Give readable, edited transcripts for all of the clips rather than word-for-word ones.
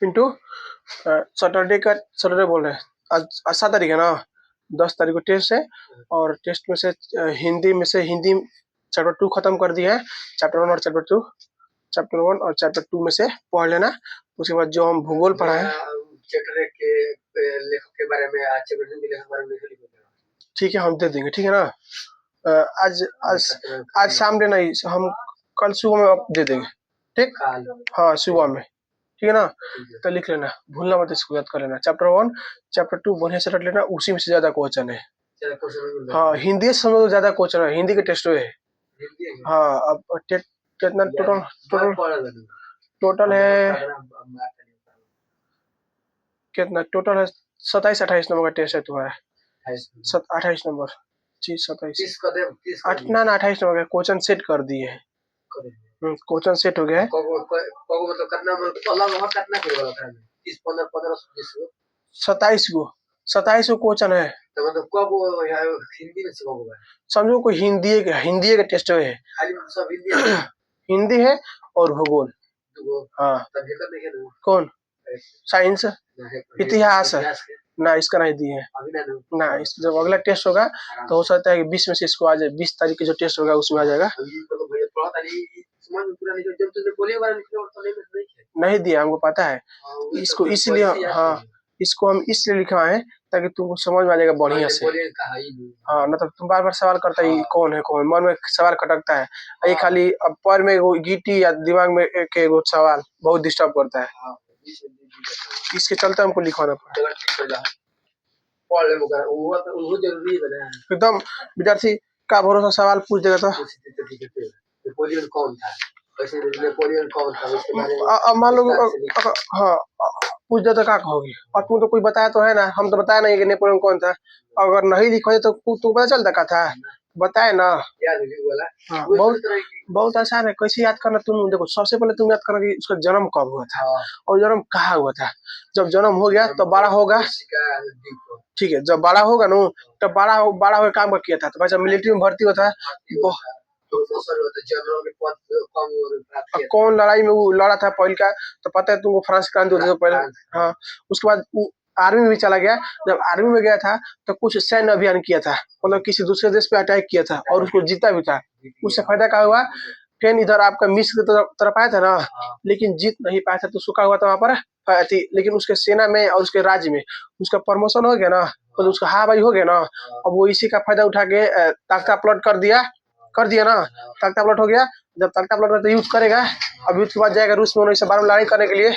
Pintu Saturday बोल रहे हैं। आज 7 तारीख है ना, 10 तारीख को टेस्ट है और टेस्ट में से हिंदी चैप्टर 2 खत्म कर दिया है। चैप्टर 1 और चैप्टर 1 और चैप्टर 2 में से पढ़ लेना। उसके बाद जो हम भूगोल पढ़ाए चैप्टर के लेखक के बारे में, चैप्टर 2 के लेखक के बारे में ठीक है, हम दे देंगे। ठीक है ना, आज सामने नहीं, हम कल सुबह में दे देंगे। ठीक, हाँ सुबह में, ठीक है ना। तो लिख लेना, भूलना मत, इसको याद कर लेना। चैप्टर 1 चैप्टर 2 बढ़िया से रट लेना, उसी में से ज्यादा क्वेश्चन है। हाँ, हिंदी से समझो, ज्यादा क्वेश्चन है, हिंदी के टेस्ट है। हाँ, अब कितना टोटल है, कितना टोटल है? 27-28 नंबर का टेस्ट है तुम्हारा। 28 नंबर, 27 ना 28 नंबर का क्वेश्चन सेट कर दिए है। क्वेश्चन सेट हो गया है। मतलब कितना अलग कितना के 30 15 15 27 को क्वेश्चन है। तो मतलब कब हिंदी में से कब होगा? समझो कोई हिंदी का टेस्ट है, खाली सब हिंदी हिंदी है और भूगोल। हाँ, कौन? साइंस, इतिहास ना, इसका नहीं दिए ना। इस जब अगला टेस्ट होगा तो हो सकता है कि 20 में से इसको आ जाए। 20 तारीख की जो टेस्ट होगा उसमें आ जाएगा। नहीं दिया, हमको पता है इसको, इसलिए हाँ, इसको हम इसलिए लिखवाए ताकि तुमको समझ में आ जाएगा बढ़िया से। हाँ, मतलब तुम बार बार सवाल करता है कौन है कौन, मन में सवाल खटकता है। ये खाली अब पर में गीटी या दिमाग में एक सवाल बहुत डिस्टर्ब करता है, इसके चलते हमको लिखवाना पड़ा। एकदम विद्यार्थी का भरोसा सवाल पूछ देगा तो नेपोलियन कौन था? नेपोलियन कौन था? मान लो हाँ, पूछ दे तो क्या कहोगे? और तुम तो कोई बताया तो है ना, हम तो बताया नहीं कि नेपोलियन कौन था। अगर नहीं लिखवाए तो तुमको पता चलता क्या था, बताए ना। हाँ, बहुत आसान है। कैसे याद करना? तुम देखो, सबसे पहले तुम याद करना कि उसका जन्म कब हुआ था और जन्म कहाँ हुआ था। जब जन्म हो गया तो बड़ा होगा, ठीक है, जब बड़ा होगा ना तब बड़ा हो काम किया था। तो भाई मिलिट्री में भर्ती होता है, कौन लड़ाई में वो लड़ा था पहले का तो पता है तुमको, फ्रांस क्रांति होती है पहले। हाँ, उसके बाद आर्मी में भी चला गया। जब आर्मी में गया था तो कुछ सैन्य अभियान किया था, मतलब किसी दूसरे देश पे अटैक किया था और उसको जीता भी था। उससे फायदा क्या हुआ? फिर इधर आपका मिस्र की तरफ आया था ना, लेकिन जीत नहीं पाया था। तो उसको क्या हुआ था वहां पर लेकिन उसके सेना में और उसके राज्य में उसका प्रमोशन हो गया ना, तो उसका हाँ भाई हो गया ना। अब वो इसी का फायदा उठा के तख्ता प्लॉट कर दिया ना, तख्ता प्लॉट हो गया। जब तख्ता प्लॉट तो युद्ध करेगा, अब युद्ध के बाद जाएगा रूस में 1912 में लड़ाई करने के लिए,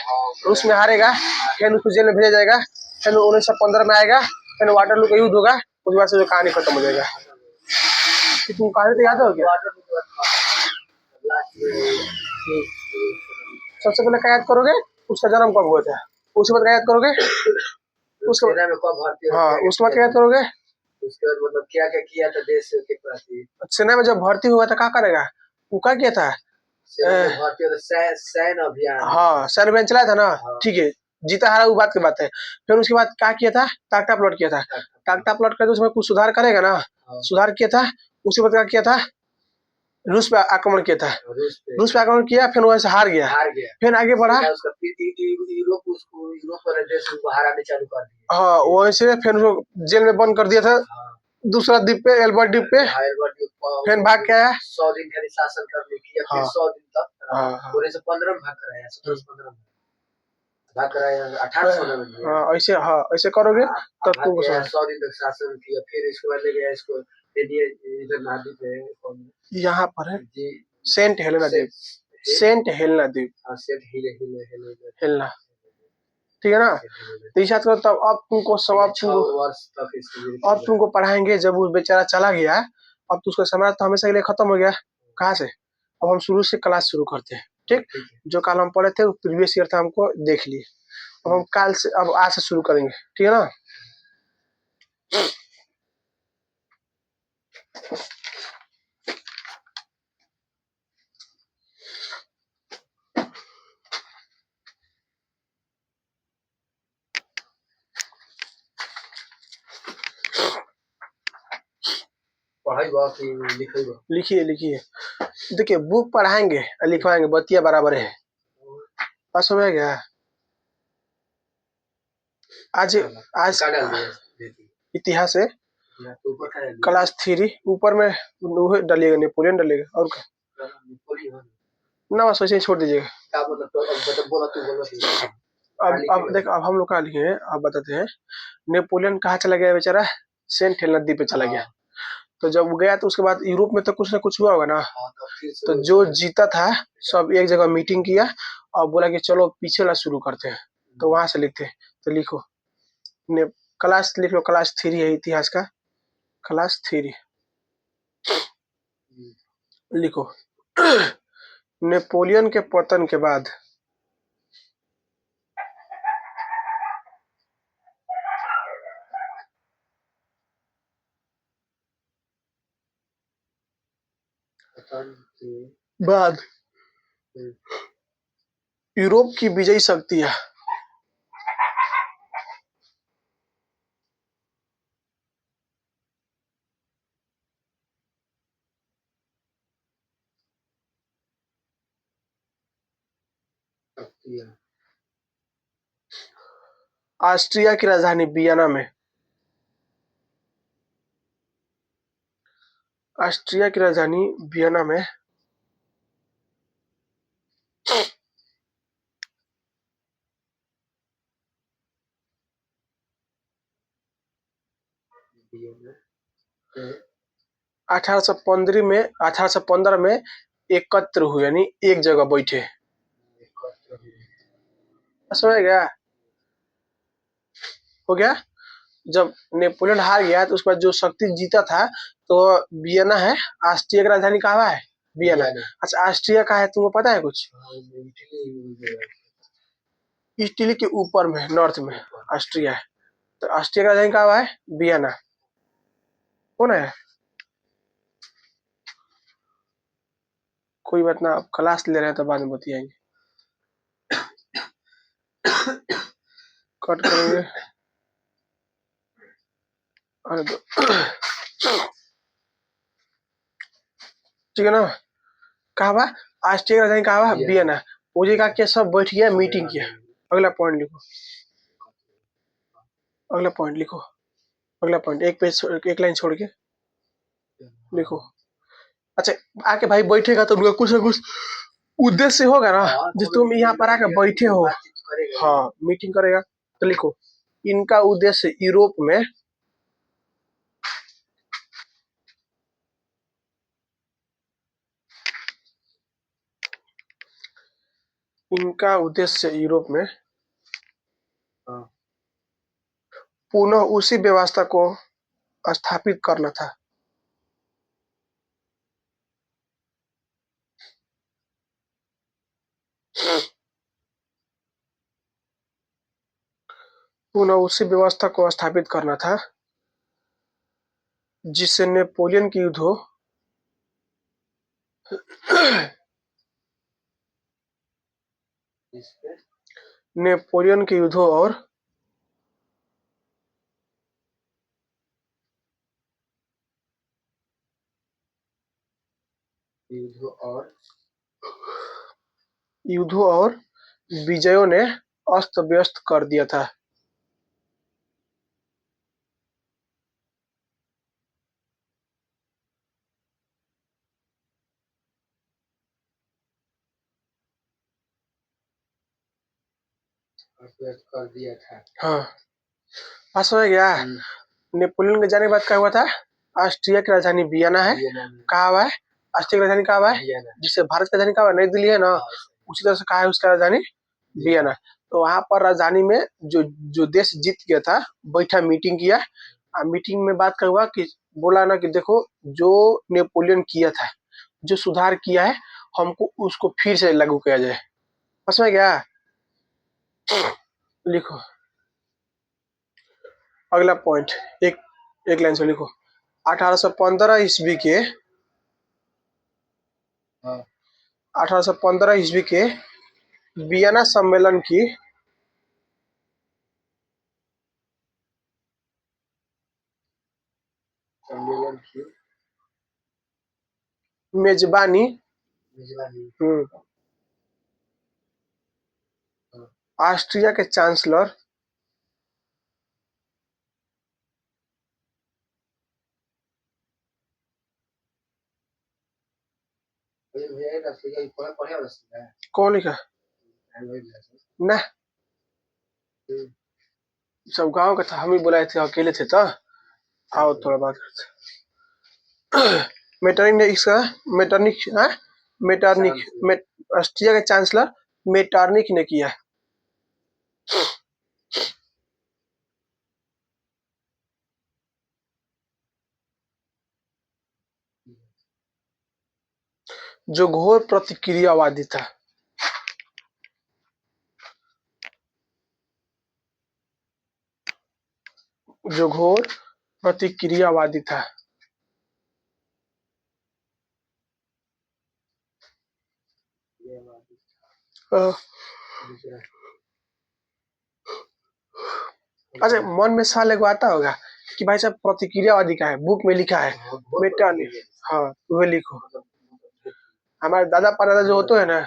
रूस में हारेगा, फिर उसको जेल में भेजा जाएगा। फिर 1915 में आएगा, फिर वाटरलू का युद्ध होगा। उसके बाद से जो कहानी खत्म हो जाएगा। तुम कहानी तो याद हो गया? सबसे पहले क्या याद करोगे? उसका जन्म कब हुआ था, उसके बाद क्या याद करोगे? उसके हाँ, उसके बाद क्या याद करोगे? उसके बाद मतलब क्या क्या किया था देश के प्रति। सेना में जब भर्ती हुआ था क्या करेगा? वो क्या किया था? सैन्य अभियान। हाँ, सैन्य अभियान चलाया था ना। ठीक है, जीता हारा वो बात की बात है। फिर उसके बाद क्या किया था? तख्ता प्लॉट किया था। तख्ता प्लॉट करके उसमें कुछ सुधार करेगा ना, सुधार किया था। उसके बाद क्या किया था? रूस पे आक्रमण किया था। रूस पे आक्रमण किया, फिर वहां से हार गया। फिर आगे बढ़ा, हाँ वहीं से फिर जेल में बंद कर दिया था, दूसरा द्वीप पे, एल्बर्ट द्वीप पे। फिर भाग के आया, 100 दिन का शासन करने की, फिर 100 दिन तक 1915 में भाग कराया, 1715 में भाग कराया, 1800 में। हाँ ऐसे, हाँ ऐसे करोगे तब तुमको 100 दिन तक शासन किया। फिर इसके बाद ले गया इसको इधर महाद्वीप है, यहाँ पर है सेंट हेलेना द्वीप, सेंट हेलेना द्वीप, हेलेना, ठीक है ना। तो इस करो तब अब तुमको सब, अब तुमको पढ़ाएंगे। जब वो बेचारा चला गया, अब तो उसका समय तो हमेशा के लिए खत्म हो गया। कहाँ से? अब हम शुरू से क्लास शुरू करते हैं। ठीक, जो काल हम पढ़े थे वो प्रीवियस ईयर था, हमको देख लिए। अब हम काल से, अब आज से शुरू करेंगे, ठीक है ना। लिखिए लिखिए, देखिए बुक पढ़ाएंगे लिखवाएंगे, बतिया बराबर है। समझ गया? आज आज क्या डाल दिया देखिए इतिहास है यहाँ तो ऊपर का डाल दिया क्लास 3 ऊपर में वो डलिएगा, नेपोलियन डलिएगा और क्या नेपोलियन ना, बस वैसे ही छोड़ दीजिएगा। क्या मतलब तो अब मतलब बोला तू बोला अब देख, अब हम लोग का लिए हैं, अब बताते हैं। नेपोलियन कहाँ चला गया बेचारा? सेंट हेलेना द्वीप पे चला गया। तो जब वो गया तो उसके बाद यूरोप में तो कुछ ना कुछ हुआ होगा ना। तो जो जीता था सब एक जगह मीटिंग किया और बोला कि चलो पीछे वाला शुरू करते हैं। तो वहां से लिखते हैं। तो लिखो, ने क्लास लिख लो, क्लास 3 है इतिहास का, क्लास 3 लिखो। नेपोलियन के पतन के बाद बाद यूरोप की विजयी शक्तियां ऑस्ट्रिया की राजधानी वियना में, ऑस्ट्रिया की राजधानी वियना में अठारह सौ पंद्रह में एकत्र हुए, यानी एक जगह बैठे। समझ गया? हो गया। जब नेपोलियन हार गया तो उसके बाद जो शक्ति जीता था तो वियना है। ऑस्ट्रिया की राजधानी कहाँ है? वियना। अच्छा, ऑस्ट्रिया का है तुमको पता है कुछ? इटली के ऊपर में, नॉर्थ में ऑस्ट्रिया है। तो ऑस्ट्रिया का राजधानी कहाँ है? वियना। कौन है? कोई बात ना, आप क्लास ले रहे हैं तो बाद में बतियाएंगे। कट करेंगे। अरे ठीक है ना? कहा हुआ? ऑस्ट्रिया का राजधानी कहा हुआ? वियना। मुझे कहा कि सब बैठ गया, मीटिंग किया। अगला पॉइंट लिखो, अगला पॉइंट लिखो, अगला पॉइंट एक पेज, एक लाइन छोड़ के लिखो। अच्छा, आके भाई बैठेगा तो उनका कुछ ना कुछ उद्देश्य होगा ना, जिस तुम यहाँ पर आके बैठे हो। हाँ, मीटिंग करेगा। तो लिखो, इनका उद्देश्य यूरोप में पुनः उसी व्यवस्था को स्थापित करना था। पुनः उसी व्यवस्था को स्थापित करना था जिससे नेपोलियन की युद्ध हो नेपोलियन के युद्ध और विजयों ने अस्त व्यस्त कर दिया था। हाँ, बात समझ गया? नेपोलियन के जाने के बाद क्या हुआ था? ऑस्ट्रिया की राजधानी वियना है। कहा हुआ है? ऑस्ट्रिया की राजधानी कहा हुआ है? जिससे भारत की राजधानी कहा हुआ है? नई दिल्ली है ना। उसी तरह से कहा है उसका राजधानी वियना। तो वहां पर राजधानी में जो जो देश जीत गया था बैठा, मीटिंग किया। मीटिंग में बात क्या हुआ कि बोला ना कि देखो, जो नेपोलियन किया था, जो सुधार किया है, हमको उसको फिर से लागू किया जाए। समझ में गया? लिखो अगला पॉइंट, एक एक लाइन से लिखो। 1815 ईस्वी के 1815 ईस्वी के वियना सम्मेलन की मेजबानी ऑस्ट्रिया के चांसलर कौन लिखा? ना, सब गांव का था, हम ही बुलाए थे, अकेले थे तो आओ थोड़ा बात करते। मेटरनिक ने इसका मेटरनिक मेटरनिक ऑस्ट्रिया के चांसलर मेटरनिक ने किया। जो घोर प्रतिक्रियावादी था। जो घोर प्रतिक्रियावादी था। अच्छा, मन में सवाल एगो आता होगा कि भाई साहब प्रतिक्रियावादी का है, बुक में लिखा है मेटरनिक। हाँ, वही लिखो। हमारे दादा परदादा जो होते हैं ना,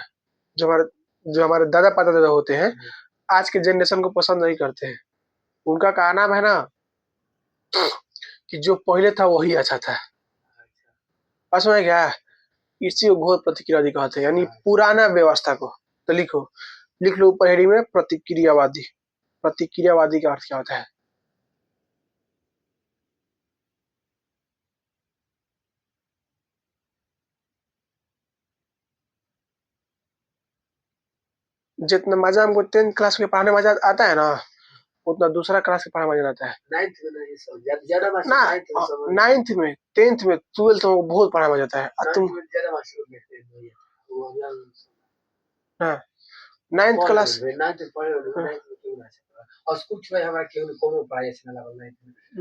जो हमारे दादा परदादा होते हैं, आज के जनरेशन को पसंद नहीं करते हैं। उनका कहना है ना कि जो पहले था वही अच्छा था। असमझ क्या? इसी को घोर प्रतिक्रियावादी कहते हैं, यानी पुराना व्यवस्था को। तो लिख लो ऊपर हेडिंग में प्रतिक्रियावादी। प्रतिक्रियावादी का अर्थ क्या होता है? जितना मजा हमको 10th क्लास में पढ़ाने मजा आता है ना, उतना दूसरा क्लास में पढ़ाने मजा आता है। 9th में 10th में 12th में बहुत पढ़ाने मजा आता है। तुम 9th क्लास और स्कूल में हमरा केहू कोनो पढ़ाई से ना लगल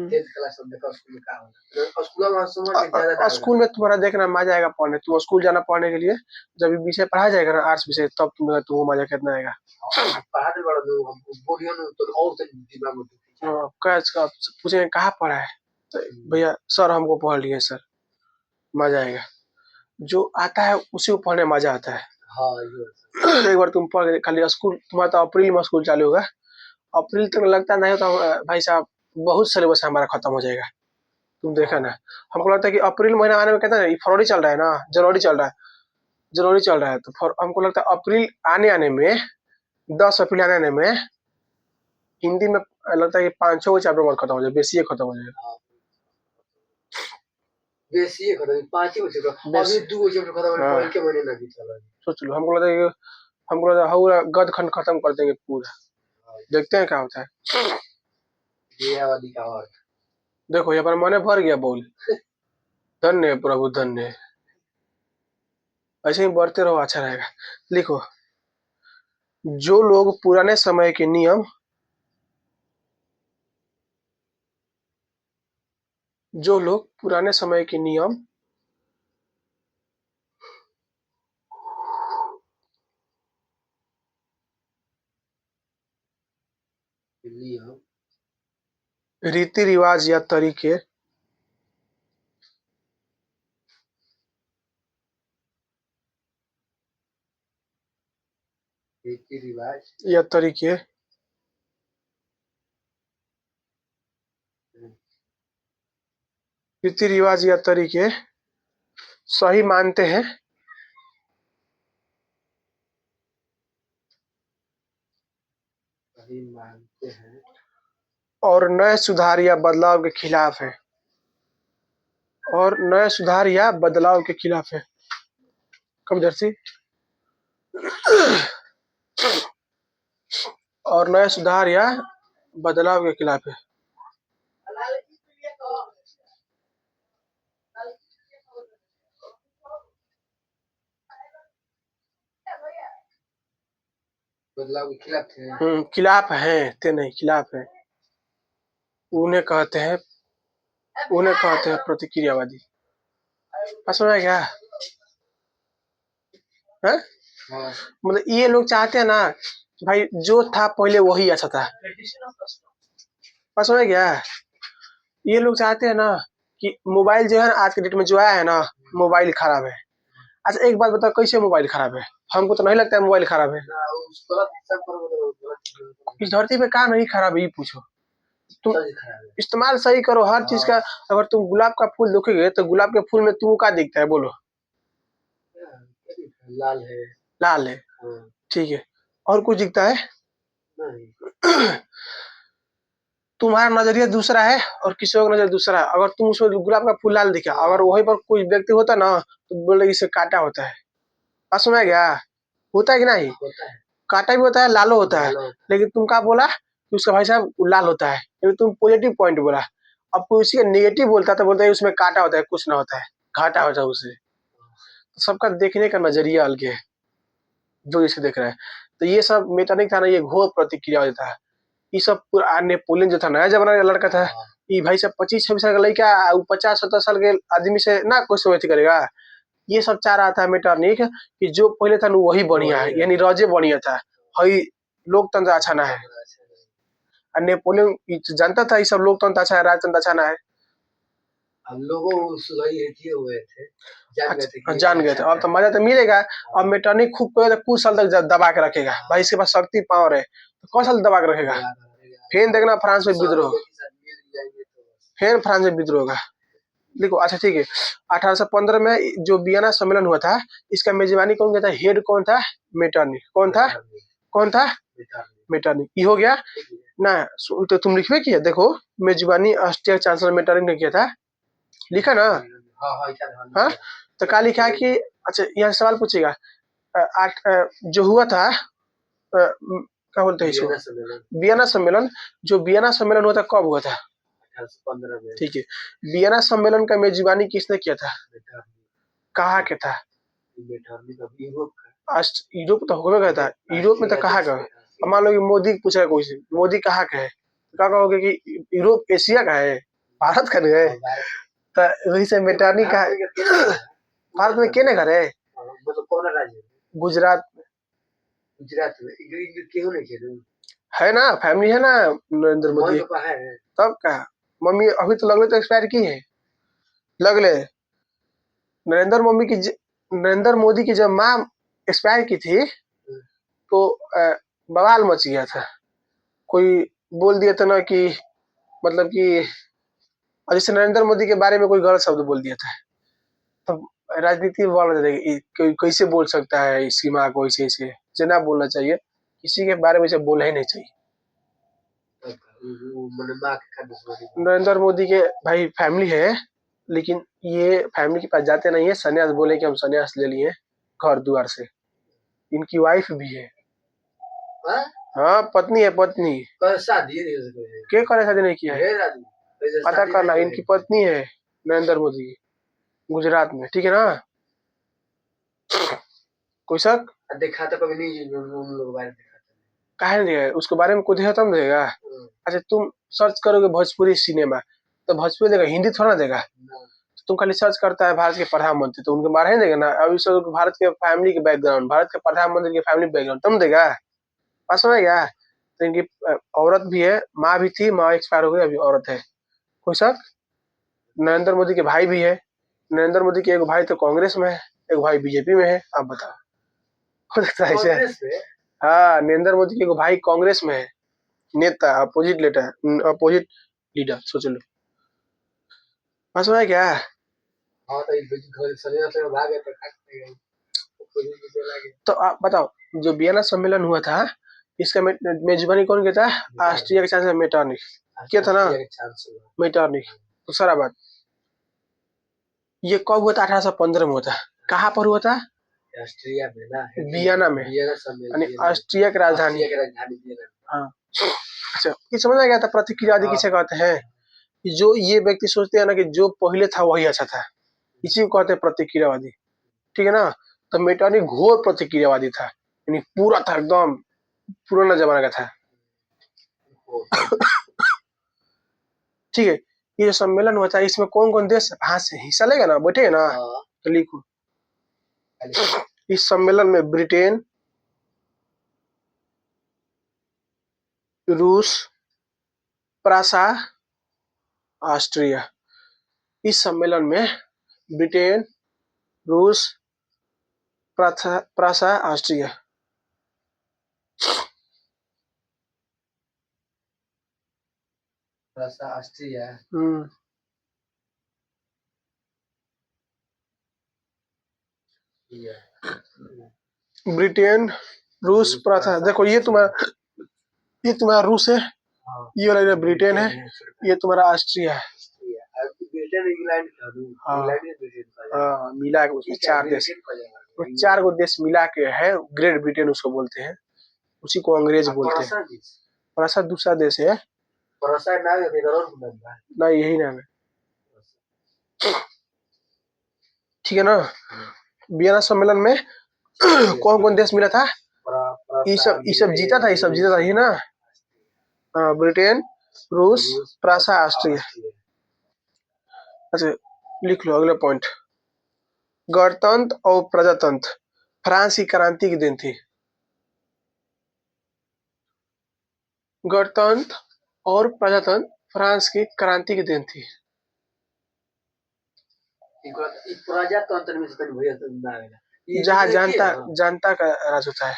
10th क्लास में देखो स्कूल में का होला। स्कूल में समझ में ज्यादा स्कूल में तुम्हारा देखना मजा आएगा पढ़ने। तुम स्कूल जाना पढ़ने के लिए, जब विषय पढ़ाया जाएगा ना आर्ट्स विषय, तब तुम्हें मजा कितना आएगा। पढ़ाते बड़ा लोग हम बोलियो न तो और से दिमाग में कैच का पूछे कहाँ पढ़ा है, तो भैया सर हमको पढ़ लिए सर, मजा आएगा। जो आता है उसी को पढ़ने मजा आता है। हाँ, एक बार तुम पढ़ खाली स्कूल, तुम्हारा तो अप्रैल में स्कूल चालू होगा, अप्रैल तक लगता नहीं होता भाई साहब, बहुत सिलेबस हमारा खत्म हो जाएगा। तुम देखा ना, हमको लगता है कि अप्रैल महीना आने में कहता है फरवरी चल रहा है ना, जनवरी चल रहा है, तो हमको लगता है अप्रैल आने में 10 अप्रैल आने में हिंदी में लगता है कि 5-6 को चैप्टर खत्म हो जाए, बेसिक खत्म हो जाएगा। बेसिक खत्म 5 को चैप्टर, अभी 2 चैप्टर खत्म होने पहले के महीने ना बीतल है। सोच लो, हमको लगता है कि पूरा गद खंड खत्म कर देंगे पूरा। देखते हैं क्या होता है। ये वाली का और देखो यहाँ पर मने भर गया बोल। धन्य प्रभु धन्य। ऐसे ही बढ़ते रहो, अच्छा रहेगा। लिखो, जो लोग पुराने समय के नियम रीति रिवाज या तरीके सही मानते हैं और नए सुधार या बदलाव के खिलाफ है। कमजोरी और नए सुधार या बदलाव के खिलाफ है। बदलाव के खिलाफ है। खिलाफ है ते नहीं, खिलाफ है। उन्हें कहते हैं प्रतिक्रियावादी। समझ क्या है? मतलब ये लोग चाहते हैं ना भाई, जो था पहले वही अच्छा था। समझ क्या? ये लोग चाहते हैं ना कि मोबाइल जो है ना आज के डेट में जो आया है ना, मोबाइल खराब है। अच्छा एक बात बताओ, कैसे मोबाइल खराब है? हमको तो नहीं लगता है मोबाइल खराब है। इस धरती पे कहाँ नहीं खराब है, ये पूछो। तुम इस्तेमाल सही करो हर चीज का। अगर तुम गुलाब का फूल देखोगे तो गुलाब के फूल में तुमको क्या दिखता है बोलो? लाल है। लाल है, हाँ, ठीक है। और कुछ दिखता है? नहीं। तुम्हारा नजरिया दूसरा है और किसी और का नजरिया दूसरा है। अगर तुम उसमें गुलाब का फूल लाल दिखा, अगर वहीं पर कोई व्यक्ति होता ना तो बोले इसे काटा होता है। बात समझ गया? होता है कि नहीं? होता है। काटा भी होता है, लालो होता है। लाल होता लेकिन तुम क्या बोला कि उसका भाई साहब लाल होता है, क्योंकि तुम पॉजिटिव पॉइंट बोला। अब कोई उसी का नेगेटिव बोलता तो बोलता है उसमें काटा होता है, कुछ ना होता है, घाटा होता है उसे। तो सबका देखने का नजरिया अलग है, जो इसे देख रहा है। तो ये सब मेटानिक था ना, ये घोर प्रतिक्रिया देता है। ये सब नेपोलियन जो था, नया जमाना का लड़का था। हाँ। ये भाई साहब 25-26 साल का लड़का 50-70 साल के आदमी से ना कुछ समझ करेगा। ये सब चाह रहा था मेटरनिक कि जो पहले था ना वही बढ़िया है, यानी रजे बढ़िया था, हई लोकतंत्र अच्छा ना है। और नेपोलियन जानता था ये सब लोकतंत्र अच्छा है, राजतंत्र अच्छा ना है। हम लोगों सुधाई किए हुए थे, जान गए थे अच्छा, कि जान गए थे। अब तो मजा तो मिलेगा। अब मेटरनिक खूब करेगा तो कुछ साल तक दबा के रखेगा। भाई इसके पास शक्ति पावर है, तो कौन साल दबा के रखेगा? फिर देखना फ्रांस में विद्रोह, फिर फ्रांस में विद्रोह होगा। देखो, अच्छा ठीक है। 1815 में जो वियना सम्मेलन हुआ था, इसका मेजबानी कौन किया था? हेड कौन था? मेटरनिक। कौन था? कौन था? मेटरनिक। ये हो गया ना। तो तुम लिखवे किया, देखो मेजबानी ऑस्ट्रिया चांसलर मेटरनिक ने किया था, लिखा ना? हाँ, तो क्या लिखा है कि अच्छा यहाँ सवाल पूछेगा। जो हुआ था क्या बोलते हैं इसको, वियना सम्मेलन। जो वियना सम्मेलन हुआ था कब हुआ था? 1815 में। ठीक है। वियना सम्मेलन का मेजबानी किसने किया था? कहाँ के था? यूरोप तो होगा गया था। यूरोप में तो कहाँ का? अब मान लो कि मोदी पूछा कोई से, मोदी कहाँ का है, तो क्या कहोगे कि यूरोप एशिया का है, भारत का नहीं है। तो वही से मेटरनिक का भारत में केने घर है? मतलब कौन राज्य? गुजरात में। गुजरात में क्यों नहीं खेलूं? है ना, फैमिली है ना नरेंद्र मोदी। है तब का मम्मी अभी तो लगले तो एक्सपायर की है, लगले। नरेंद्र मम्मी की नरेंद्र मोदी की जब माँ एक्सपायर की थी तो बवाल मच गया था। कोई बोल दिया था ना कि मतलब कि जैसे नरेंद्र मोदी के बारे में कोई गलत शब्द बोल दिया था, तो राजनीति में बोल रहे थे कोई कैसे बोल सकता है इसकी माँ को ऐसे ऐसे, इसे ना बोलना चाहिए, किसी के बारे में इसे बोलना ही नहीं चाहिए। नरेंद्र मोदी के भाई फैमिली है, लेकिन ये फैमिली के पास जाते नहीं है, सन्यास बोले कि हम सन्यास ले लिए घर द्वार से। इनकी वाइफ भी है। हाँ, पत्नी है, पत्नी। शादी क्या करे, शादी नहीं किया है? पता करना, इनकी पत्नी है नरेंद्र मोदी की, गुजरात में, ठीक है ना? कोई शक? देखा तो कभी नहीं उन लोग बारे में। काहे नहीं है, उसके बारे में कुछ है तब देगा। अच्छा, तुम सर्च करोगे भोजपुरी सिनेमा तो भोजपुरी देगा, हिंदी थोड़ा देगा। तो तुम खाली सर्च करता है भारत के प्रधानमंत्री, तो उनके बारे में देगा ना। अभी सब भारत के फैमिली के बैकग्राउंड, भारत के प्रधानमंत्री के फैमिली बैकग्राउंड तुम देगा। बात समझ गया? तो इनकी औरत भी है, माँ भी थी, माँ एक्सपायर हो गई, अभी औरत है। कोई शक? नरेंद्र मोदी के भाई भी है। नरेंद्र मोदी के एक भाई तो कांग्रेस में है, एक भाई बीजेपी में है। आप बताओ, हो सकता है ऐसे? हाँ, नरेंद्र मोदी के एक भाई कांग्रेस में है, नेता, अपोजिट लीडर, अपोजिट लीडर, सोच लो। बात समझ क्या? हाँ, तो घर से भाग गए थे, तो आप बताओ, जो वियना सम्मेलन हुआ था इसका मेजबानी कौन किया था? ऑस्ट्रिया के चांसलर मेटरनिक किया था ना, मेटरनिक। तो सारा बात ये कब हुआ था? 1815 में हुआ था। कहाँ पर हुआ था? ऑस्ट्रिया में ना, वियना में, यानी ऑस्ट्रिया की राजधानी। हाँ, अच्छा, ये समझ आ गया था प्रतिक्रियावादी किसे कहते हैं? कि जो ये व्यक्ति सोचते हैं ना कि जो पहले था वही अच्छा था, इसी को कहते हैं प्रतिक्रियावादी, ठीक है ना? तो मेटरनिक घोर प्रतिक्रियावादी था, यानी पूरा था, एकदम पुराना जमाना का था। ठीक है। ये जो सम्मेलन हुआ था इसमें कौन कौन देश हाथ से हिस्सा लेगा ना, बैठेगा ना? तो लिखो, इस सम्मेलन में ब्रिटेन, रूस, प्रासा, ऑस्ट्रिया। इस सम्मेलन में ब्रिटेन, रूस, प्रासा, ऑस्ट्रिया। ऑस्ट्रिया। ब्रिटेन, रूस, फ्रांस। देखो ये तुम्हारा रूस है, ये वाला ब्रिटेन है, ये तुम्हारा ऑस्ट्रिया है। ब्रिटेन इंग्लैंड हाँ मिला के उसमें 4 देश, वो 4 गो देश मिला के है ग्रेट ब्रिटेन उसको बोलते हैं, उसी को अंग्रेज बोलते हैं। फ्रांस दूसरा देश है ना, यही नाम है, ठीक है ना। वियना सम्मेलन में कौन कौन देश मिला था? ये सब जीता था, ये ना। हाँ, ब्रिटेन, रूस, फ्रांस, ऑस्ट्रिया। अच्छा लिख लो अगला पॉइंट, गणतंत्र और प्रजातंत्र फ्रांस की क्रांति के दिन थी। गणतंत्र और प्रजातंत्र फ्रांस की क्रांति के दिन थी। प्रजातंत्र में से भैया ना आएगा, जहाँ जनता का राज होता है।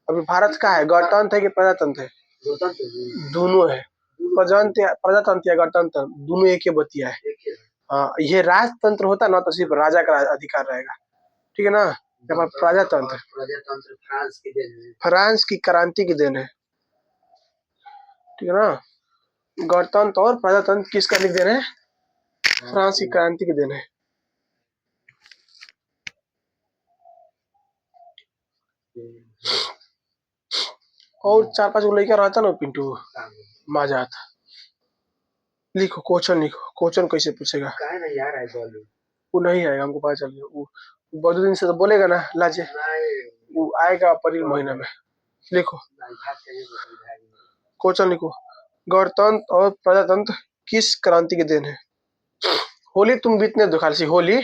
अभी भारत का है गणतंत्र है कि प्रजातंत्र है? दोनों है, प्रजातंत्र या गणतंत्र दोनों एक ही बतिया है। हाँ, ये राजतंत्र होता ना तो सिर्फ राजा का अधिकार रहेगा, ठीक है ना। यहाँ पर प्रजातंत्र फ्रांस की क्रांति की देन है, ठीक है ना। गणतंत्र और प्रजातंत्र किसका लिख देना है? फ्रांस की क्रांति की देन है। और 4-5 गो लड़का रहता ना पिंटू, मजा आता। लिखो क्वेश्चन, लिखो क्वेश्चन कैसे पूछेगा? वो नहीं आएगा, हमको पता चल गया। वो बहुत दिन से तो बोलेगा ना लाजे, वो आएगा अप्रैल महीना में। लिखो क्वेश्चन, लिखो गणतंत्र और प्रजातंत्र किस क्रांति के दिन है? होली तुम बीतने दो खाली, होली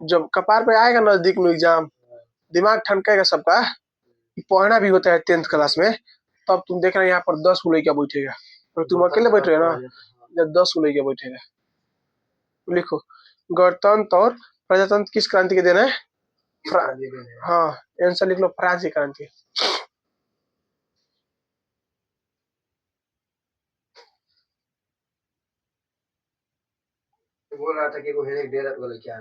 जब कपार पे आएगा नजदीक में एग्जाम, दिमाग ठनकेगा सबका, पढ़ना भी होता है 10th क्लास में, तब तुम देख रहे यहाँ पर 10 को लड़का बैठेगा और तुम अकेले बैठ रहे हो ना, जब 10 को लड़का बैठेगा। लिखो गणतंत्र और प्रजातंत्र किस क्रांति के दिन है? हाँ आंसर लिख लो, फ्रांस की क्रांति। बोल रहा था कि वो हेडेक दे रहा बोले क्या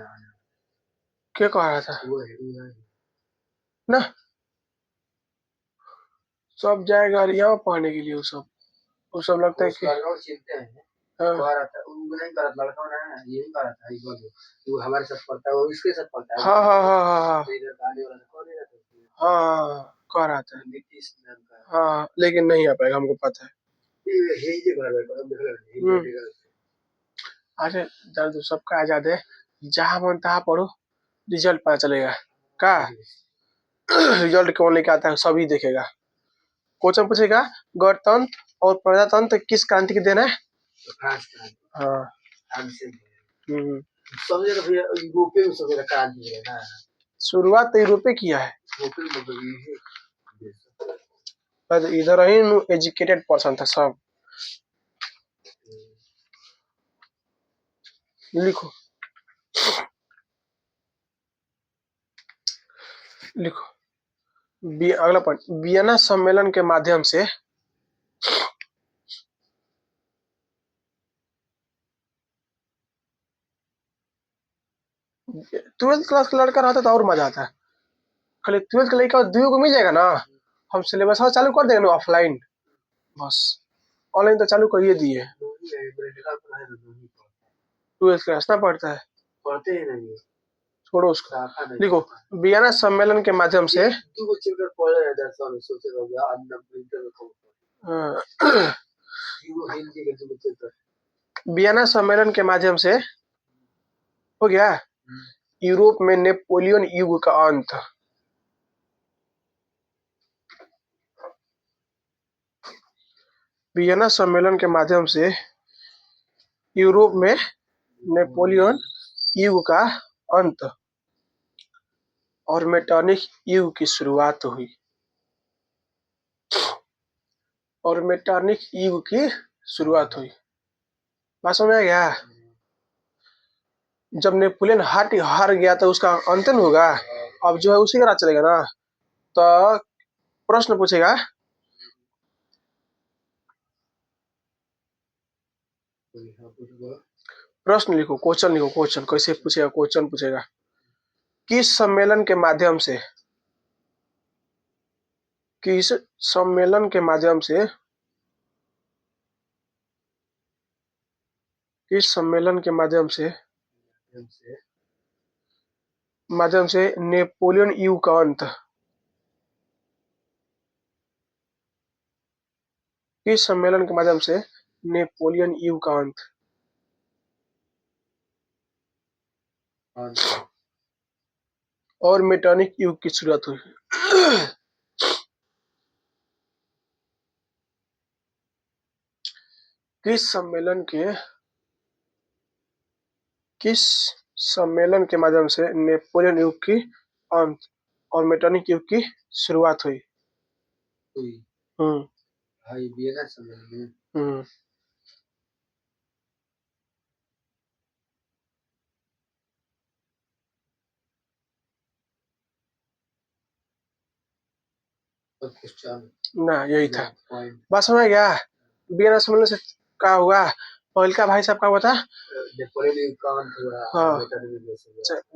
कह रहा था वो है ना, सब जाएगा यहाँ पढ़ने के लिए। वो सब लगता है कि चिंते हैं नहीं करत लड़का ना यही करा था वो हमारे साथ पढ़ता है, वो इसके साथ पढ़ता है। हाँ हाँ हाँ हाँ हाँ हाँ कह रहा था, हाँ लेकिन नहीं आ पाएगा, हमको पता है। अरे दर्द सबका आजाद है, जहाँ मन तहाँ पढ़ो, रिजल्ट पता चलेगा का। रिजल्ट कौन लेके आता है सभी देखेगा। क्वेश्चन पूछेगा गणतंत्र और प्रजातंत्र किस क्रांति के दिन है? हाँ समझे तो भैया यूरोपीय में सबसे क्रांति है ना, शुरुआत तो यूरोपीय किया है, इधर ही एजुकेटेड पर्सन था सब। लिखो लिखो अगला पॉइंट, वियना सम्मेलन के माध्यम से ट्वेल्थ क्लास का लड़का रहता तो और मजा आता है। खाली 12th का लड़का दुइयों को मिल जाएगा ना, हम सिलेबस चालू कर देंगे ना ऑफलाइन, बस ऑनलाइन तो चालू कर ही दिए। 12th क्लास ना पढ़ता है, पढ़ते ही नहीं, छोड़ो उसको। लिखो वियना सम्मेलन के माध्यम से वियना सम्मेलन के माध्यम से हो गया यूरोप में नेपोलियन युग का अंत। वियना सम्मेलन के माध्यम से यूरोप में नेपोलियन युग का अंत और मेटरनिक युग की शुरुआत हुई। और मेटरनिक युग की शुरुआत हुई, बात समझ में आ गया? जब नेपोलियन हार गया तो उसका अंत होगा, अब जो है उसी का राज चलेगा ना। तो प्रश्न पूछेगा, प्रश्न लिखो, क्वेश्चन लिखो, क्वेश्चन कैसे पूछेगा, क्वेश्चन पूछेगा किस सम्मेलन के माध्यम से किस सम्मेलन के माध्यम से किस सम्मेलन के माध्यम से नेपोलियन युग का अंत किस सम्मेलन के माध्यम से नेपोलियन युग का अंत और मेटॉनिक युग की शुरुआत हुई। किस सम्मेलन के माध्यम से नेपोलियन युग की अंत और मेटॉनिक युग की शुरुआत हुई। भाई वियना सम्मेलन ना यही था। बात समझ गया। वियना सम्मेलन से क्या हुआ? पहलका भाई साहब का हुआ था नेपोलियन युग का अंत हुआ। हाँ।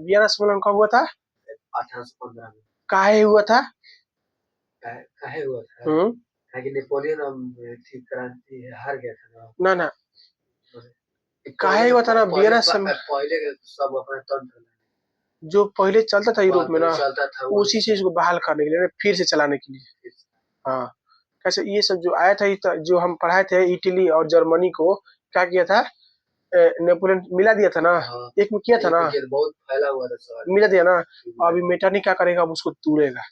वियना सम्मेलन कब हुआ था? 1815 में। काहे हुआ था? काहे हुआ था? कि नेपोलियन क्रांति हार गया था ना ना काहे हुआ था ना वियना पहले सब अपना तंत्र जो पहले चलता था यूरोप में ना उसी चीज को बहाल करने के लिए फिर से चलाने के लिए। हाँ कैसे ये सब जो आया था जो हम पढ़ाए थे इटली और जर्मनी को क्या किया था नेपोलियन मिला दिया था ना। एक में किया था ना बहुत फैला हुआ था मिला दिया ना। अभी मेटानिक क्या करेगा अब उसको तोड़ेगा।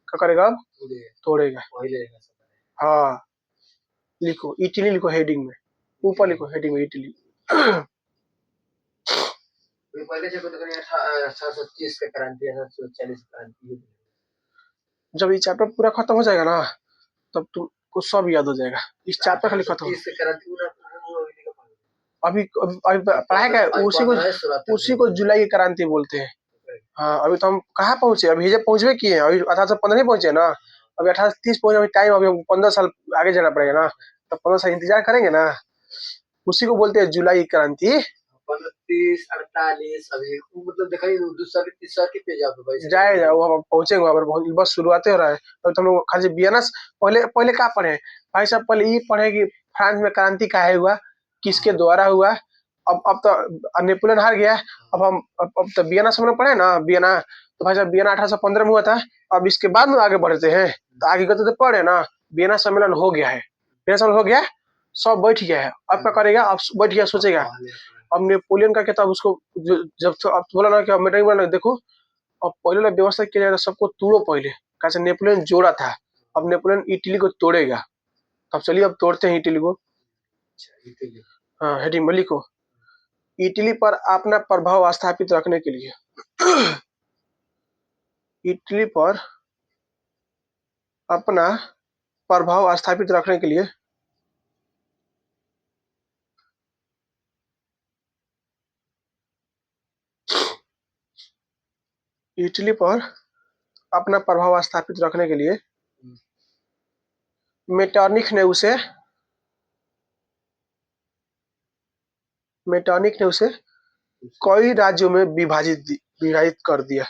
क्या करेगा अब? तोड़ेगा। हाँ लिखो इटली लिखो हेडिंग में ऊपर लिखो हेडिंग में इटली। जब ये चैप्टर पूरा खत्म हो जाएगा ना तब तुमको सब याद हो जाएगा। इस चैप्टर खाली खत्म अभी पढ़ाएगा उसी को जुलाई की क्रांति बोलते हैं। हाँ अभी तो हम कहाँ पहुंचे? अभी जब पहुंचवे किए अभी 1815 पहुंचे ना। अभी 1830 पहुंचे। अभी टाइम अभी 15 साल आगे जाना पड़ेगा ना। तो 15 साल इंतजार करेंगे ना। उसी को बोलते हैं जुलाई क्रांति। 30 48 अभी मतलब दिखाई दूसरा के तीसरा के पेज आप भाई जाएगा वो हम पहुंचेंगे वहां पर। बस शुरुआत हो रहा है। तो हम लोग खाली वियना पहले क्या पढ़े भाई साहब? पहले ये पढ़े कि फ्रांस में क्रांति काहे हुआ किसके द्वारा हुआ। अब तो नेपोलियन हार गया। अब तो वियना सम्मेलन पढ़े ना वियना। तो भाई साहब वियना 1815 में हुआ था। अब इसके बाद में आगे बढ़ते हैं तो आगे तो पढ़े ना वियना सम्मेलन हो गया है। वियना सम्मेलन हो गया सब बैठ गया है। अब क्या करेगा? अब बैठ गया सोचेगा अब नेपोलियन का क्या था उसको जब अब बोला ना कि मेटा बोला देखो अब पहले ना व्यवस्था किया जाएगा सबको तोड़ो पहले। कैसे नेपोलियन जोड़ा था अब नेपोलियन इटली को तोड़ेगा। अब चलिए अब तोड़ते हैं इटली को। हाँ हेडिंग में लिखो इटली पर अपना प्रभाव स्थापित रखने के लिए इटली पर अपना प्रभाव स्थापित रखने के लिए इटली पर अपना प्रभाव स्थापित रखने के लिए मेटरनिख ने उसे कई राज्यों में विभाजित कर दिया।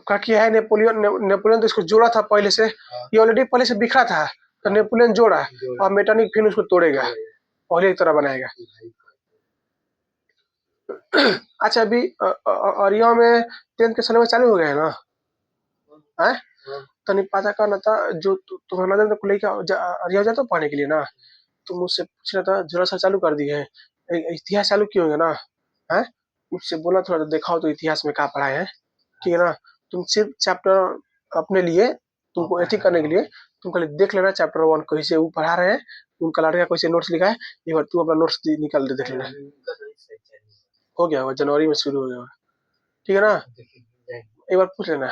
क्या किया है नेपोलियन तो इसको जोड़ा था पहले से। ये ऑलरेडी पहले से बिखरा था तो नेपोलियन जोड़ा और मेटरनिख फिर उसको तोड़ेगा पहले की तरह बनाएगा। अच्छा अभी अरिया में 10th के सिलेबस चालू हो गया है ना है? तो नहीं पता करना था जो तुम्हारा तो लेके अरिया जाता पढ़ने के लिए ना तो मुझसे पूछना था जरा सा चालू कर दिए है इतिहास चालू क्यों होगा ना है? मुझसे बोला थोड़ा दिखाओ तो इतिहास में क्या पढ़ाए है ठीक है ना। तुम सिर्फ चैप्टर अपने लिए तुमको एथी करने के लिए तुम खाली देख लेना चैप्टर 1 कैसे वो पढ़ा रहे हैं उनका लड़का कैसे नोट्स लिखा है एक बार तू अपना नोट्स निकाल दे देख लेना। हो गया होगा जनवरी में शुरू हो गया ठीक है ना। एक बार पूछ लेना।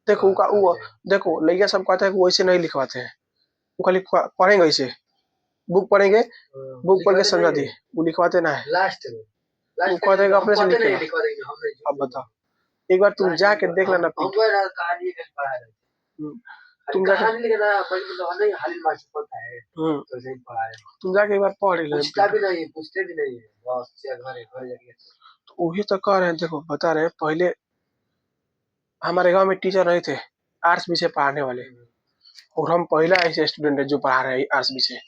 देखो वो देखो लड़का सब कहता है कि वैसे नहीं लिखवाते हैं वो खाली पढ़ेंगे ऐसे बुक पढ़ेंगे बुक पढ़ के समझा दिए वो लिखवाते ना है। लास्ट में वो कह देगा अपने से पता लिख के नहीं ला। लिखवा देंगे हम नहीं अब बताओ, एक बार तुम जाके देख लेना पिंटू। हमको ना कहानी का पढ़ा रहे तुम जाके कहानी लिखना मतलब नहीं हालिल मास्टर पढ़ता है तो सही पढ़ा रहे तुम जाके एक बार पढ़ ही लेना पूछता पिंटू। भी नहीं पूछते भी नहीं है बस से घर जाके तो वही तो कह रहे हैं, देखो बता रहे हैं, पहले हमारे गांव में टीचर नहीं थे आर्ट्स विषय पढ़ाने वाले, और हम पहला ऐसे स्टूडेंट है जो पढ़ा रहे हैं आर्ट्स विषय।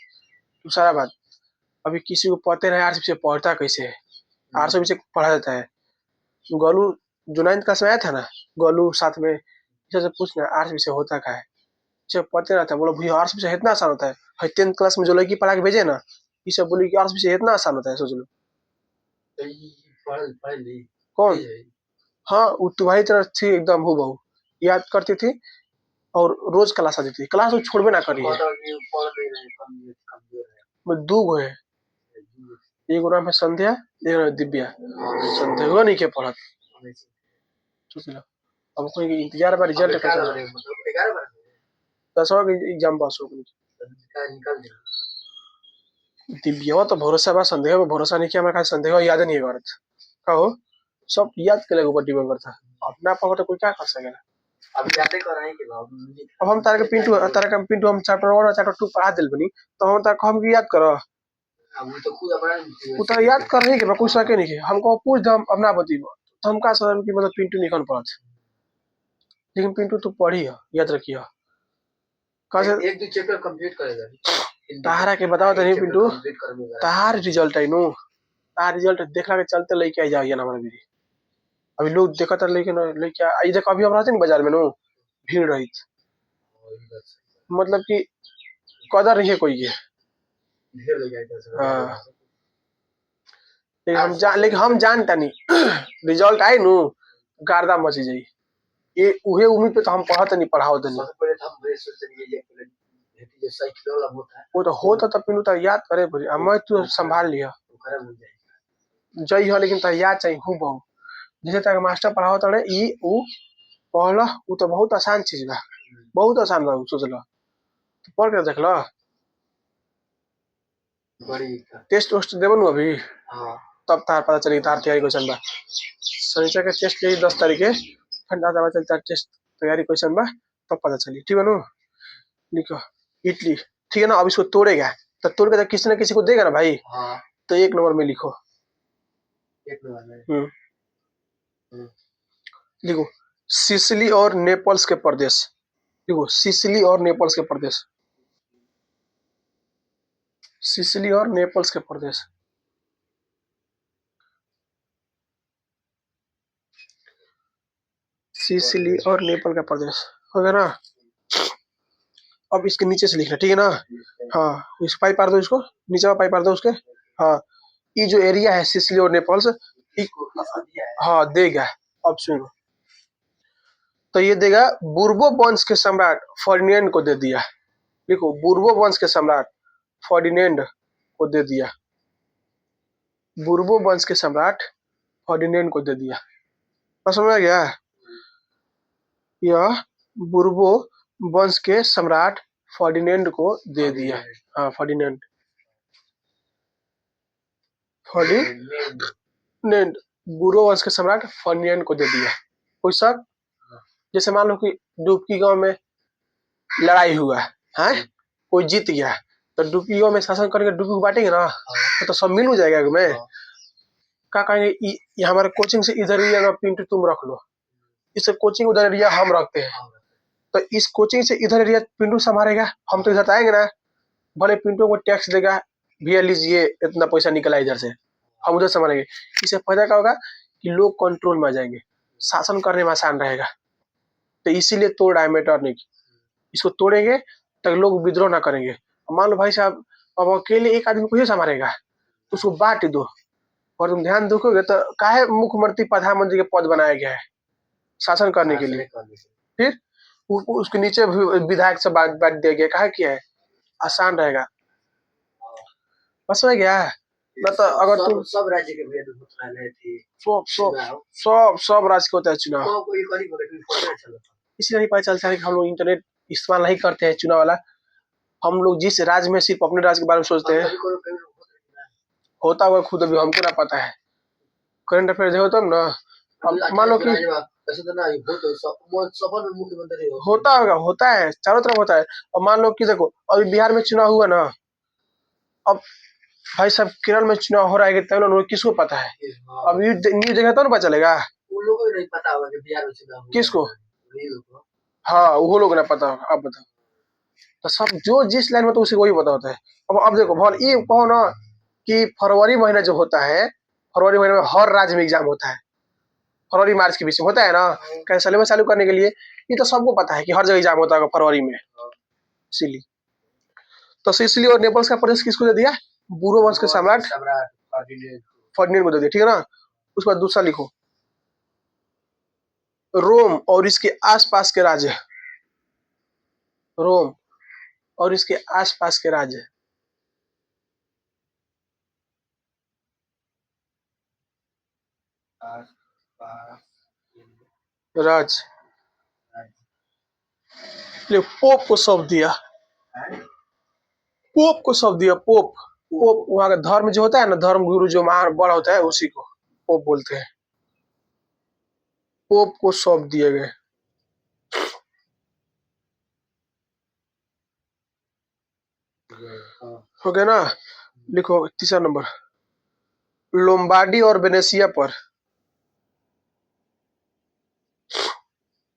तो सारा बात अभी किसी को पता नहीं आर्ट्स विषय पढ़ता कैसे है, आर्ट्स विषय पढ़ा जाता है। गोलू जो 9th क्लास में आया था ना, गोलू साथ में से पूछना आर्ट्स विषय होता क्या है, इसे पता नहीं था। बोलो भैया आर्ट्स विषय इतना आसान होता है। 10th क्लास में जो लड़की पढ़ा के भेजे ना, ये सब बोली कि आर्ट्स विषय इतना आसान होता है, सोच लो। पढ़ ली कौन? हाँ वो तुम्हारी तरह थी एकदम हूबहू, याद करती थी और रोज क्लास आती थी, क्लास वो छोड़बे ना करी है। दो गो है, एक नाम है संध्या, एक नाम है दिव्या। संध्या हुआ नहीं क्या पढ़ा, सोच लो। अब कोई इंतजार में रिजल्ट कैसा है, 10वां का एग्जाम पास हो गई। दिव्या तो भरोसा बा, संदेह में भरोसा नहीं किया, हमारे संदेह याद नहीं करत कहो, सब याद के लगे ऊपर डिपेंड करता, अपना पढ़ो तो कोई क्या कर सकेगा। अब जाते कराएंगे अब हम तारे के पिंटू हम चैप्टर 1 और चैप्टर 2 पढ़ा दिल बनी, तो हम तारे हम की याद करो, वो तो खुद अपना वो तो याद कर नहीं के कुछ सके नहीं के, हमको पूछ दम अपना बतीबो तो हम का समझ कि मतलब पिंटू नहीं कर पात, लेकिन पिंटू तू पढ़ी है याद रखियो कैसे। एक दो चैप्टर कंप्लीट करेगा तारा के बताओ तो नहीं पिंटू, तार रिजल्ट है नो, तार रिजल्ट देखला के चलते लेके आ जाइए ना हमारे भी। अभी लोग देखा था लेकिन लेके आई देखो, अभी हम रहते नहीं बाजार में नो, भीड़ रही, मतलब कि कदर नहीं है कोई के। हाँ लेकिन हम जानता नहीं रिजल्ट आए नु गार्दा मची जाई, ये उहे उम्मीद पे तो हम पढ़त नहीं पढ़ाओ नहीं। वो तो होता तब पिनु तो याद करे पड़ी, मैं तू संभाल लिया जई हो, लेकिन तो याद चाहिए हूँ बहु जैसे तक मास्टर पढ़ाओ तड़े ई उ पढ़ला, वो तो बहुत आसान चीज बा, बहुत आसान बा, सोच लो तो पढ़ के देख लो। टेस्ट वेस्ट देबो नु अभी, तब तार पता चली तार तैयारी क्वेश्चन बा। शनिचर के टेस्ट ले 10 तारीख के, ठंडा दवा चलता टेस्ट तैयारी क्वेश्चन बा, तब पता चली, ठीक है नु। लिखो इडली, ठीक है ना। अब इसको तोड़ेगा तो तोड़ के तो किसी न किसी को देगा ना भाई, तो 1 नंबर में लिखो, 1 नंबर में लिखो सिसिली और नेपल्स के प्रदेश, लिखो सिसिली और नेपल्स के प्रदेश, सिसिली और नेपल्स के प्रदेश। सिसिली और नेपाल का प्रदेश हो गया ना। अब इसके नीचे से लिखना, ठीक है ना। हाँ इस पाई पार दो, इसको नीचे वाला पाई पार दो उसके। हाँ ये जो एरिया है सिसिली और नेपाल से, हाँ देगा। अब सुनो तो ये देगा बुर्बो वंश के सम्राट फर्डिनेंड को दे दिया, देखो बुर्बो वंश के सम्राट फर्डिनेंड को दे दिया, बुर्बो वंश के सम्राट फर्डिनेंड को दे दिया, समझ में गया। यह बुर्बो वंश के सम्राट फर्डिनेंड को दे दिया। हाँ फर्डिनेंड, फर्डिनेंड बुर्बो वंश के सम्राट फर्डिनेंड को दे दिया। कोई शक? जैसे मान लो कि डुबकी गांव में लड़ाई हुआ है, कोई जीत गया तो डुबकी गांव में शासन करके डुबकी को बांटेंगे ना, तो सब मिल हो जाएगा में। क्या कहेंगे ये हमारे कोचिंग से इधर ही ना पिंटू तुम रख लो, इस कोचिंग उधर एरिया हम रखते हैं, तो इस कोचिंग से इधर एरिया पिंटू संभालेगा, हम तो इधर आएंगे ना, भले पिंटू को टैक्स देगा, भैया लीजिए इतना पैसा निकला इधर से, हम उधर संभालेंगे। इससे फायदा क्या होगा कि लोग कंट्रोल में आ जाएंगे, शासन करने में आसान रहेगा। तो इसीलिए तोड़ रहा है मेटरनिक, इसको तोड़ेंगे तो लोग विद्रोह ना करेंगे। मान लो भाई साहब अब अकेले एक आदमी को ही संभालेगा, तो उसको बांट दो, और तुम ध्यान रखोगे तो काहे मुख्यमंत्री प्रधानमंत्री के पद बनाया गया है, शासन करने के लिए। फिर उसके नीचे विधायक से बांट दिया गया, कहा किया है, आसान रहेगा। बस हो गया ना। तो अगर तुम सब राज्य के सब राज्य को होता है चुनाव, इसलिए नहीं पता चलता है कि हम लोग इंटरनेट इस्तेमाल नहीं करते हैं चुनाव वाला। हम लोग जिस राज्य में सिर्फ अपने राज्य के बारे में सोचते हैं, होता हुआ खुद अभी हमको ना पता है। करंट अफेयर देखो तब ना। अब मान लो कि ऐसे तो ना बहुत सफल मुख्यमंत्री होता है चारों तरफ होता है। और मान लो कि देखो अभी बिहार में चुनाव हुआ ना, अब भाई साहब केरल में चुनाव हो रहा है कि तमिलनाडु में, किसको पता है? अब न्यूज देखा तो ना पता चलेगा। उन लोगों को नहीं पता होगा कि बिहार में चुनाव हुआ। किसको? हाँ वो लोग ना पता होगा। अब बताओ, तो सब जो जिस लाइन में तो उसे वही पता होता है। अब देखो भगवान ये कहो ना कि फरवरी महीना जो होता है, फरवरी महीने में हर राज्य में एग्जाम होता है। फरवरी मार्च के बीच में होता है ना, कहीं सिलेबस चालू करने के लिए। ये तो सबको पता है कि हर जगह एग्जाम होता है फरवरी में, इसीलिए। तो इसलिए और नेपाल का प्रदेश किसको दे दिया? बुरो वंश के सम्राट फर्डिनेंड को दे दिया, ठीक है ना। उसके बाद दूसरा लिखो, रोम और इसके आसपास के राज्य, रोम और इसके आसपास के राज्य। राज्य पोप को सौंप दिया, पोप को सौंप दिया। पोप पोप वहां का धर्म जो होता है ना, धर्म गुरु जो महान बड़ा होता है उसी को पोप बोलते हैं। पोप को सौंप दिए गए। हो गया ना। लिखो तीसरा नंबर, लोम्बार्डी और वेनेसिया पर,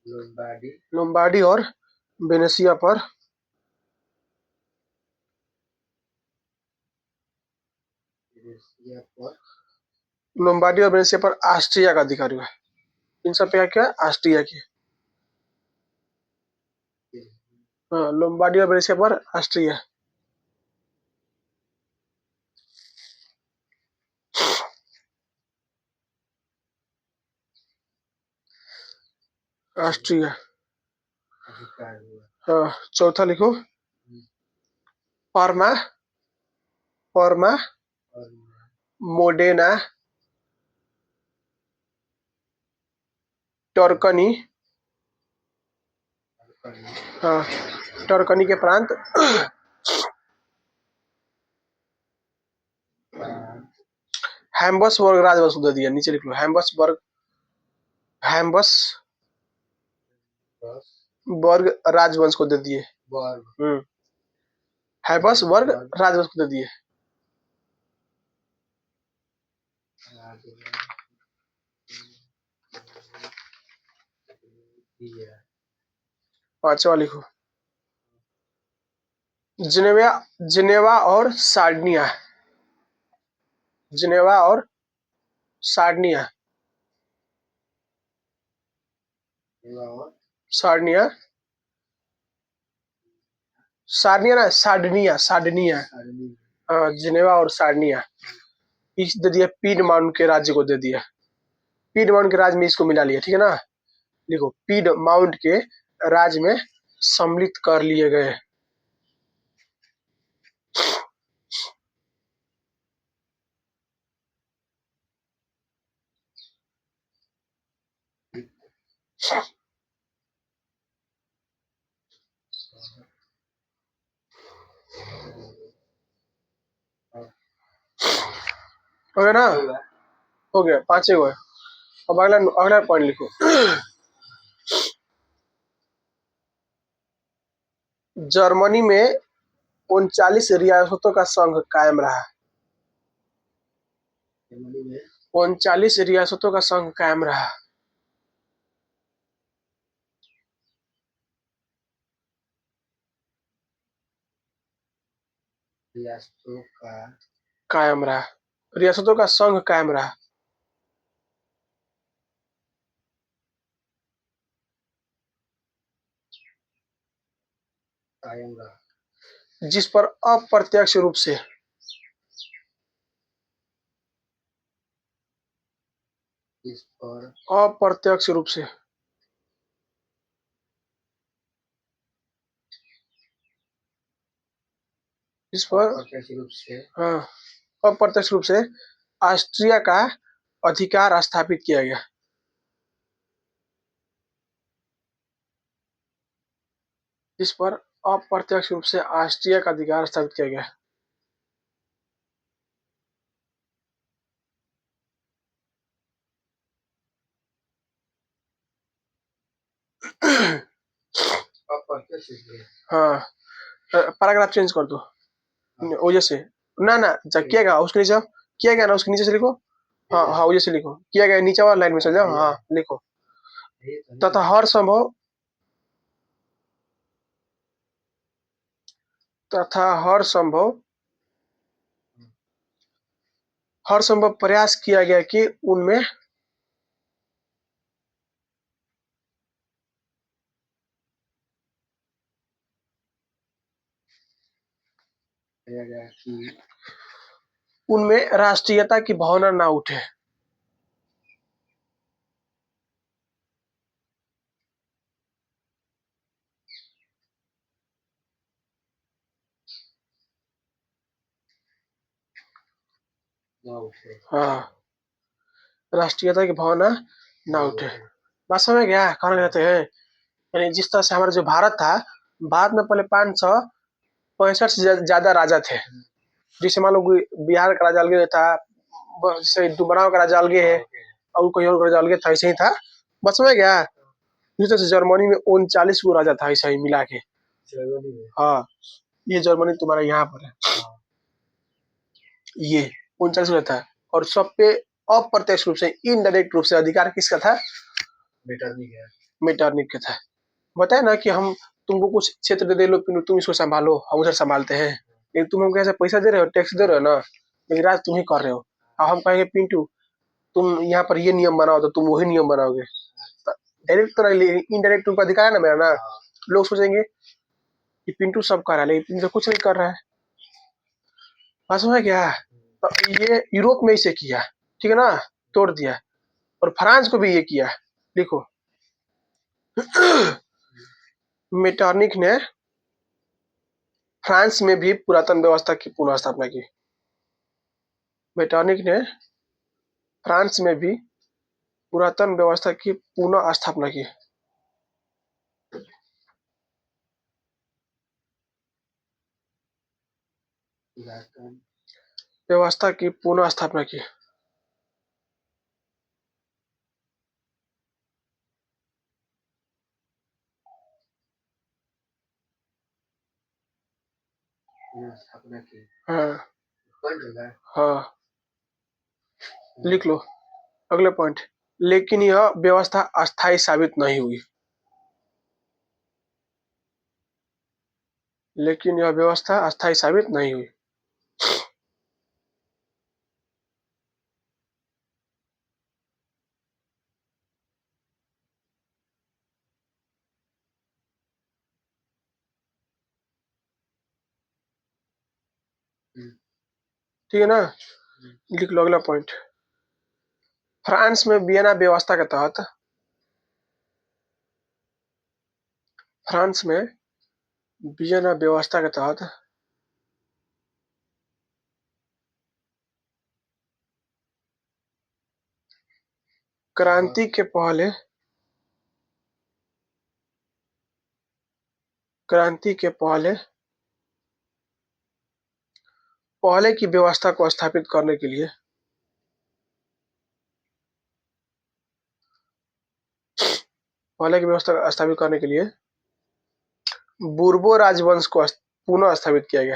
लोम्बार्डी और वेनेसिया पर लोम्बार्डी और वेनेसिया पर ऑस्ट्रिया का अधिकार हुआ। इन सब पे क्या? ऑस्ट्रिया की। हाँ, लोम्बार्डी और वेनेसिया पर ऑस्ट्रिया। ऑस्ट्रिया। हाँ, चौथा लिखो, पार्मा, पार्मा, मोडेना, टर्कनी। हाँ, टर्कनी के प्रांत हैम्बसबर्ग राजवंश को दे दिया। नीचे लिख लो, हैम्बसबर्ग, हैम्बसबर्ग राजवंश को दे दिए। हैम्बसबर्ग राजवंश को दे दिए। पांचवा लिखो, जिनेवा, जिनेवा और सार्डिनिया, जिनेवा और सार्डिनिया, सार्डिनिया, सार्डिनिया ना, सार्डिनिया, सार्डिनिया। हाँ, जिनेवा और सार्डिनिया इस दे दिया, पीडमाउंट के राज्य को दे दिया। पीडमाउंट के राज्य में इसको मिला लिया, ठीक है ना। लिखो, पीडमाउंट के राज्य में सम्मिलित कर लिए गए। हो गया ना, हो गया, पांचे हुए। अब अगला अगला पॉइंट लिखो, जर्मनी में 39 रियासतों का संघ कायम रहा। 39 रियासतों का संघ कायम रहा। रियासतों का कायम रहा, रियासतों का संघ कायम रहा। कायम रहा, जिस पर अप्रत्यक्ष रूप से, जिस पर अप्रत्यक्ष रूप से जिस पर अप्रत्यक्ष रूप से, हाँ, अप्रत्यक्ष रूप से ऑस्ट्रिया का अधिकार स्थापित किया गया। जिस पर अप्रत्यक्ष रूप से ऑस्ट्रिया का अधिकार स्थापित किया गया। अब पढ़ते सीख गए। हाँ पैराग्राफ चेंज कर दो वजह से ना किया गया उसके नीचे किया गया ना उसके नीचे से लिखो हाँ वजह से लिखो किया गया नीचे वाला लाइन में चल जाओ हाँ लिखो तथा हर संभव प्रयास किया गया कि उनमें राष्ट्रीयता की भावना ना उठे। हाँ राष्ट्रीयता की भावना ना उठे। बात समझ गया कहना कहते हैं यानी जिस तरह से हमारा जो भारत था भारत में पहले 565 से ज्यादा राजा थे। जैसे मान लो बिहार का राजा अलगे था जैसे डुमराव का राजा अलगे है और कोई और राजा अलगे था ऐसे ही था। बस समझ गया। जिस तरह से जर्मनी में 39 गो राजा था ऐसा ही मिला के। हाँ ये जर्मनी तुम्हारा यहाँ पर है ये 39 गो था और सब पे अप्रत्यक्ष रूप से इनडायरेक्ट रूप से अधिकार किसका था मेटरनिक का था। बताया ना कि हम तुमको कुछ क्षेत्र दे लो तुम इसको संभालो हम उधर संभालते हैं लेकिन तुम हमको ऐसे पैसा दे रहे हो टैक्स दे रहे हो ना लेकिन राज तुम ही कर रहे हो। अब हम कहेंगे पिंटू तुम यहाँ पर ये नियम बनाओ तो तुम वही नियम बनाओगे। डायरेक्ट तो इनडायरेक्ट तुमको अधिकार है ना मेरा ना। लोग सोचेंगे कि पिंटू सब कर रहा है लेकिन पिंटू कुछ नहीं कर रहा है। बात समझ क्या तो ये यूरोप में इसे किया ठीक है ना तोड़ दिया और फ्रांस को भी ये किया। देखो मेटरनिक ने फ्रांस में भी पुरातन व्यवस्था की पुनः स्थापना की। मेटरनिक ने फ्रांस में भी पुरातन व्यवस्था की पुनः स्थापना की। व्यवस्था की पुनः स्थापना की। हाँ हाँ लिख लो अगले पॉइंट। लेकिन यह व्यवस्था अस्थायी साबित नहीं हुई। लेकिन यह व्यवस्था अस्थायी साबित नहीं हुई। ठीक है ना लिख लो अगला पॉइंट। फ्रांस में वियना व्यवस्था के तहत फ्रांस में वियना व्यवस्था के तहत क्रांति के पहले पहले की व्यवस्था को स्थापित करने के लिए बुर्बो राजवंश को पुनः स्थापित किया गया।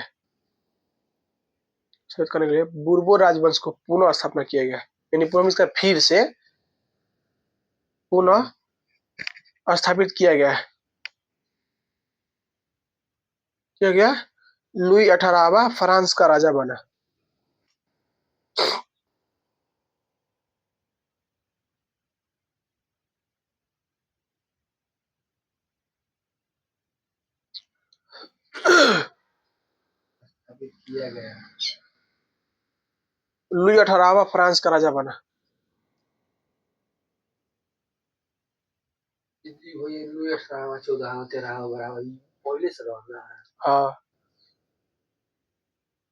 स्थापित करने के लिए बुर्बो राजवंश को पुनः स्थापना किया गया यानी पुनः इसका फिर से पुनः स्थापित किया गया। क्या गया लुई 18वां फ्रांस का राजा बना। लुई 18वां फ्रांस का राजा बना। हाँ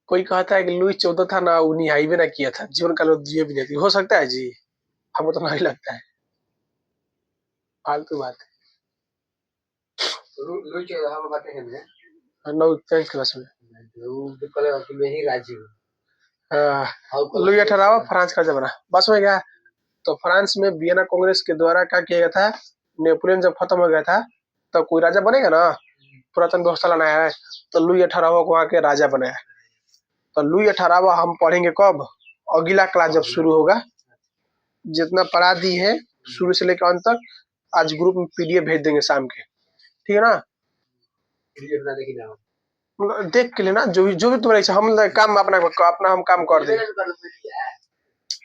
कोई कहता है कि लुई 14 था ना उन्हीं हाईवे ना किया था जीवन काल में ये भी नहीं थी। हो सकता है जी हमको तो नहीं लगता है फालतू बात है। लुई 14वां बात है ना 9 10 क्लास में लुई 18वां फ्रांस का राजा बना। बस हो गया। तो फ्रांस में वियना कांग्रेस के द्वारा क्या किया गया था नेपोलियन जब खत्म हो गया था तो कोई राजा बनेगा ना, पुरातन व्यवस्था लाना है, तो लुई 18वां को वहाँ के राजा बनाया। तो लुई 18वां हम पढ़ेंगे कब, अगला क्लास जब शुरू होगा। जितना पढ़ा दी है शुरू से लेकर अंत तक, आज ग्रुप में पीडीएफ भेज देंगे शाम के, ठीक है ना। मतलब देख के लेना जो भी तुम्हारी इच्छा, हम काम अपना हम काम कर देंगे।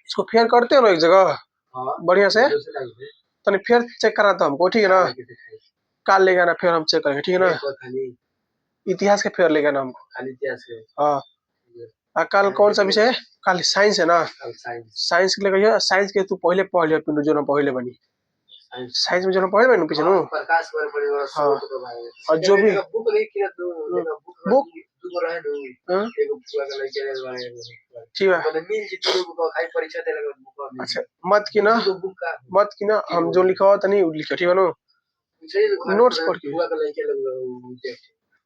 इसको फेयर करते हो ना एक जगह बढ़िया से, तो नहीं फेयर चेक करना था हमको, ठीक है ना। काल ले जाना फिर हम चेक करेंगे, ठीक है ना। इतिहास के फेयर ले जाना हमको। हाँ कल कौन सा विषय है, कल साइंस है ना। साइंस के लिए साइंस के तू पहले पढ़ लिया पिंडू, जो ना पहले बनी साइंस में, जो ना पहले बनी पीछे नु। हाँ और जो भी बुक ठीक है। अच्छा मत की ना हम जो लिखा हुआ था नहीं लिखा, ठीक है ना। नोट्स पढ़ के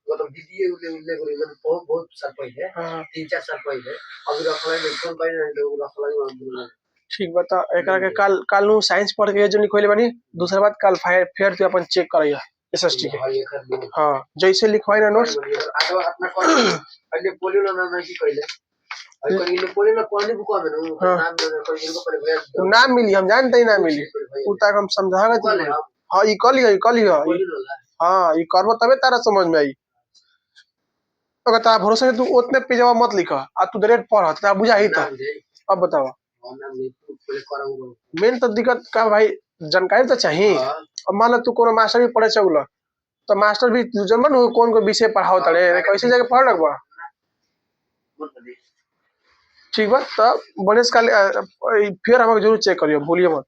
मतलब दीदी बहुत बहुत साल पहले, 3-4 साल पहले, अभी रखला ठीक बता एकरा के काल नु साइंस पढ़ के जो लिखोले बनी। दूसरा बात कल फेयर तो अपन चेक करिया एसएसटी के। हां जैसे लिखवाई ना नोट्स अपना पहले पोलियो ना नहीं कहले पोलियो ना पानी बुक में नाम मिली, हम जानते ही नाम मिली उता हम समझागा। हां ई कल हां ई करबो तबे तारा समझ में आई। अगर तारा भरोसा है तू उतने पेजवा मत लिखा आ तू डायरेक्ट पढ़ ता बुझा ही था। अब बताओ मेन तो दिक्कत का भाई जानकारी तो चाहिए। अब मान लो तू कोनो मास्टर भी पढ़े चगल तो मास्टर भी जमन हो कौन को विषय पढ़ाओ तड़े कैसे जाके पढ़ लगबा। ठीक बा तब बनेस काल फिर हमके जरूर चेक करियो, भूलिए मत।